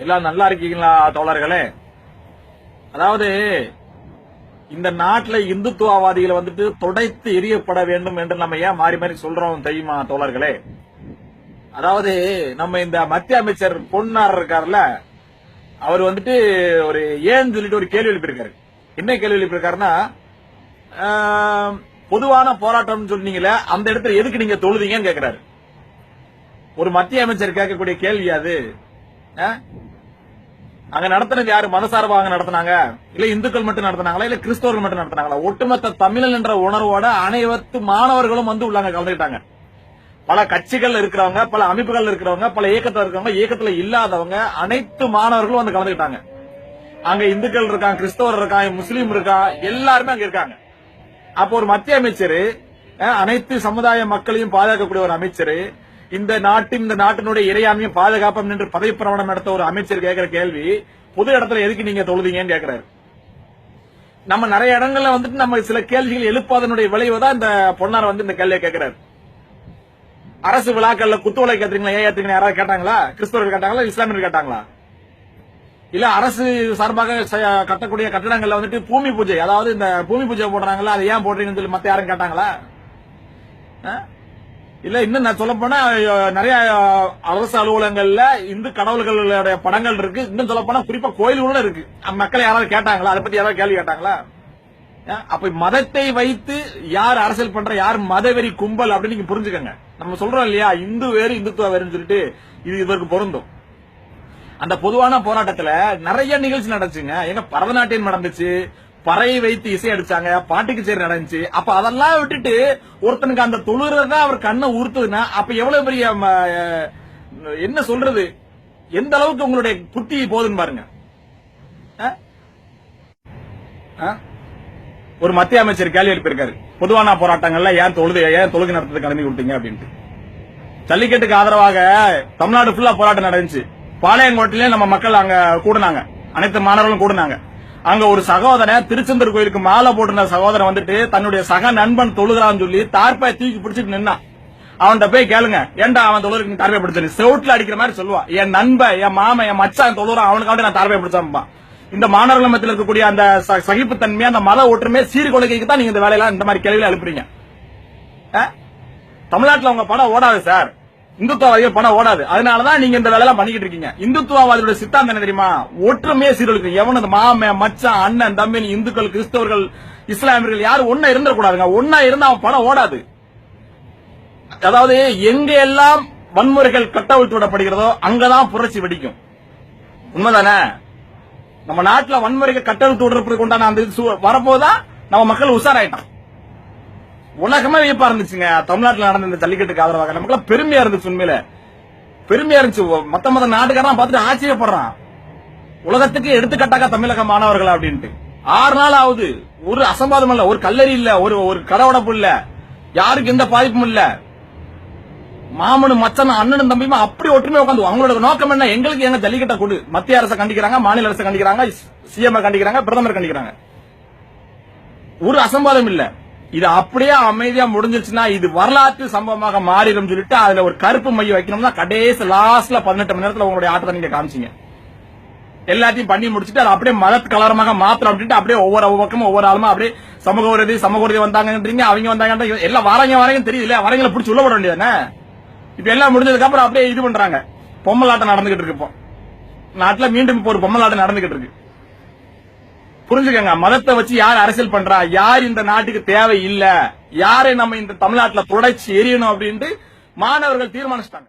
எல்லாம் நல்லா இருக்கீங்களா தோழர்களே? அதாவது இந்த நாட்டில் இந்துத்துவவாதிகளை வந்துட்டு துடைத்து எரியப்பட வேண்டும் என்று நம்ம ஏன் மாறி மாறி சொல்றோம் தெரியுமா தோழர்களே? அதாவது நம்ம இந்த மத்திய அமைச்சர் பொன்னார் இருக்காருல்ல, அவர் வந்துட்டு ஒரு ஏன்னு சொல்லிட்டு ஒரு கேள்வி எழுப்பியிருக்காரு. என்ன கேள்வி எழுப்பியிருக்காருன்னா, பொதுவான போராட்டம் சொன்னீங்களே அந்த இடத்துல எதுக்கு நீங்க தொழுதீங்கன்னு கேட்கிறாரு. ஒரு மத்திய அமைச்சர் கேட்கக்கூடிய கேள்வி அது. அங்க நடத்தினது யாரு? மதசார்பாக நடத்தினாங்க, இல்ல இந்துக்கள் மட்டும் நடத்தினாங்களா, இல்ல கிறிஸ்தவர்கள் மட்டும் நடத்தினாங்களா? ஒட்டுமொத்த தமிழன் என்ற உணர்வோட அனைத்து மாணவர்களும் வந்து உள்ளாங்க கலந்துக்கிட்டாங்க. பல கட்சிகள் இருக்கிறவங்க, பல அமைப்புகள் இருக்கிறவங்க, பல இயக்கத்தில் இருக்கிறவங்க, இயக்கத்துல இல்லாதவங்க, அனைத்து மாணவர்களும் வந்து கலந்துக்கிட்டாங்க. அங்க இந்துக்கள் இருக்காங்க, கிறிஸ்தவர் இருக்காங்க, முஸ்லீம் இருக்கா, எல்லாருமே அங்க இருக்காங்க. அப்போ ஒரு மத்திய அமைச்சர், அனைத்து சமுதாய மக்களையும் பாதுகாக்கக்கூடிய ஒரு அமைச்சர், இந்த நாட்டினுடைய இறையாமையும் பாதுகாப்பம் என்று பதவி பிரமாணம் நடத்த ஒரு அமைச்சர் கேட்கிற கேள்வி, பொது இடத்துல எதுக்கு நீங்க தொழுதீங்கன்னு கேட்கிறாரு. நம்ம நிறைய இடங்கள்ல வந்துட்டு நம்ம சில கேள்விகள் எழுப்பாதனுடைய விளைவுதான் இந்த பொன்னார் வந்து இந்த கேள்வியை கேட்கிறாரு. அரசு விழாக்கள்ல குத்துவலை கேட்டீங்களா, ஏன் ஏத்தீங்க யாராவது கேட்டாங்களா? கிறிஸ்தவர்கள் கேட்டாங்களா, இஸ்லாமியர்கள் கேட்டாங்களா? இல்ல அரசு சார்பாக கட்டக்கூடிய கட்டடங்கள்ல வந்துட்டு பூமி பூஜை, அதாவது இந்த பூமி பூஜை போடுறாங்களா, அதை ஏன் போடுறீங்கன்னு சொல்லி மத்த யாரும் கேட்டாங்களா? இல்ல இன்னும் நான் சொல்ல போனா நிறைய அரசு அலுவலகங்கள்ல இந்து கடவுள்களுடைய படங்கள் இருக்கு. இன்னும் சொல்ல போனா குறிப்பா கோயில்களும் இருக்கு. மக்கள் யாராவது கேட்டாங்களா? அதை பத்தி யாராவது கேள்வி கேட்டாங்களா? அப்ப மதத்தை வைத்து யார் அரசியல் பண்ற, யார் மதவெறி கும்பல் அப்படின்னு நீங்க புரிஞ்சுக்கங்க. நம்ம சொல்றோம் இல்லையா, இந்து வேறு இந்துத்துவ வேறுன்னு சொல்லிட்டு, இது இதற்கு பொருந்தும். அந்த பொதுவான போராட்டத்துல நிறைய நிகழ்ச்சி நடந்துச்சுங்க. எங்க பரதநாட்டியம் நடந்துச்சு, பறையை வைத்து இசை அடிச்சாங்க, பாட்டு கச்சேரி நடந்துச்சு. அப்ப அதெல்லாம் விட்டுட்டு ஒருத்தனுக்கு அந்த தொழுறதான் அவர் கண்ணை உறுத்துதுன்னா அப்ப எவ்வளவு பெரிய என்ன சொல்றது, எந்த அளவுக்கு உங்களுடைய புத்தி போகுதுன்னு பாருங்க. ஒரு மத்திய அமைச்சர் கேள்வி எழுப்பியிருக்காரு, பொதுவான போராட்டங்கள்ல ஏன் தொழுகை நடத்துறதுக்கு அனுமதி கொடுத்தீங்க அப்படின்ட்டு. ஜல்லிக்கட்டுக்கு ஆதரவாக தமிழ்நாடு ஃபுல்லா போராட்டம் நடந்துச்சு. பாளையங்கோட்டிலே நம்ம மக்கள் அங்க கூடுனாங்க, அனைத்து மாணவர்களும் கூடுனாங்க. அங்க ஒரு சகோதரன் திருச்செந்தூர் கோயிலுக்கு மாலை போட்டிருந்த சகோதரன் வந்துட்டு தன்னுடைய சக நண்பன் தொழுகிறான்னு சொல்லி தார்பாய் தூக்கி பிடிச்சிட்டு நின்னான். அவன்கிட்ட போய் கேளுங்க, ஏன்டா அவன் தொழுகிறதுக்கு தார்பாய் பிடிச்சு செவுட்ல அடிக்கிற மாதிரி சொல்லுவான். என் நண்பன், என் மாமன், என் மச்சான் தொழுறான், அவனுக்காக நான் தார்பாய் பிடிச்சாம்பா. இந்த மாணவர்கள் மத்தியில் இருக்கக்கூடிய அந்த சகிப்புத்தன்மை, அந்த மத ஒற்றுமை சீர்குலைக்கு தான் நீங்க இந்த வேலையெல்லாம் இந்த மாதிரி கேள்வியில எழுப்புறீங்க. தமிழ்நாட்டில் உங்க படம் ஓடாது சார், இந்துத்துவவாதிகள் பணம் ஓடாது. அதனாலதான் நீங்க இந்த வேலை பண்ணிக்கிட்டு இருக்கீங்க. இந்துத்துவவாதியோட சித்தாந்தம் என்ன தெரியுமா? ஒற்றுமையே சீரழிக்கும். எவனது மாம மச்சான் அண்ணன் தம்பி இந்துக்கள் கிறிஸ்தவர்கள் இஸ்லாமியர்கள் யாரும் ஒன்னா இருந்துடக்கூடாதுங்க. ஒன்னா இருந்தா அவன் பணம் ஓடாது. அதாவது எங்க எல்லாம் வன்முறைகள் கட்டவிழ்த்து விடப்படுகிறதோ அங்கதான் புரட்சி வெடிக்கும். உண்மைதானே? நம்ம நாட்டுல வன்முறைகள் கட்டவிழ்த்து விடுறதுக்கு உண்டான அந்த வரப்போதான் நம்ம மக்கள் உஷாராயிட்டான். உலகமே வியப்பா இருந்துச்சுங்க தமிழ்நாட்டில் நடந்த இந்த ஜல்லிக்கட்டுக்கு ஆதரவாக. நமக்கு பெருமையா இருந்துச்சு, உண்மையில பெருமையா இருந்துச்சு. மத்த நாட்டுக்காரன் பார்த்துட்டு ஆச்சரியப்படுறான், உலகத்துக்கு எடுத்துக்காட்டாக தமிழக மாணவர்கள் அப்படின்ட்டு. 6 நாள் ஆகுது, ஒரு அசம்பாதம் இல்ல, ஒரு கல்லறி இல்ல, ஒரு கடவுடப்பு இல்ல, யாருக்கு எந்த பாதிப்பும் இல்ல. மாமனும் மச்சனும் அண்ணனும் தம்பியுமா அப்படி ஒற்றுமை உட்காந்து அவங்களோட நோக்கம் என்ன? எங்களுக்கு எங்க ஜல்லிக்கட்டை கொடு. மத்திய அரசை கண்டிக்கிறாங்க, மாநில அரசை கண்டிக்கிறாங்க, சிஎம் கண்டிக்கிறாங்க, பிரதமர் கண்டிக்கிறாங்க. ஒரு அசம்பாதம் இல்ல. இது அப்படியே அமைதியா முடிஞ்சிருச்சுன்னா இது வரலாற்று சம்பவமாக மாறிடும் சொல்லிட்டு அதுல ஒரு கருப்பு மையம் வைக்கணும்னா கடைசி லாஸ்ட்ல 18 மணி நேரத்துல உங்களுடைய ஆட்டத்தை நீங்க காமிச்சீங்க. எல்லாத்தையும் பண்ணி முடிச்சுட்டு அது அப்படியே மத கலரமாக மாத்திரம் அப்படின்ட்டு அப்படியே ஒவ்வொரு பக்கமும் ஒவ்வொரு ஆளுமா அப்படியே சமூக விரோதி வந்தாங்கன்றீங்க, அவங்க வந்தாங்க, எல்லாம் வராங்க தெரியல, வரங்களை பிடிச்சி உள்ள போட வேண்டியதானே. இப்ப எல்லாம் முடிஞ்சதுக்கு அப்புறம் அப்படியே இது பண்றாங்க. பொம்மலாட்டம் நடந்துகிட்டு இருக்கு. இப்போ நாட்டுல மீண்டும் இப்போ ஒரு பொம்மலாட்டம் நடந்துகிட்டு இருக்கு. புரிஞ்சுக்கங்க, மதத்தை வச்சு யார் அரசியல் பண்றா, யார் இந்த நாட்டுக்கு தேவை இல்ல, யாரை நம்ம இந்த தமிழ்நாட்டுல புடைச்சி எரியணும் அப்படின்ட்டு மாணவர்கள் தீர்மானிச்சிட்டாங்க.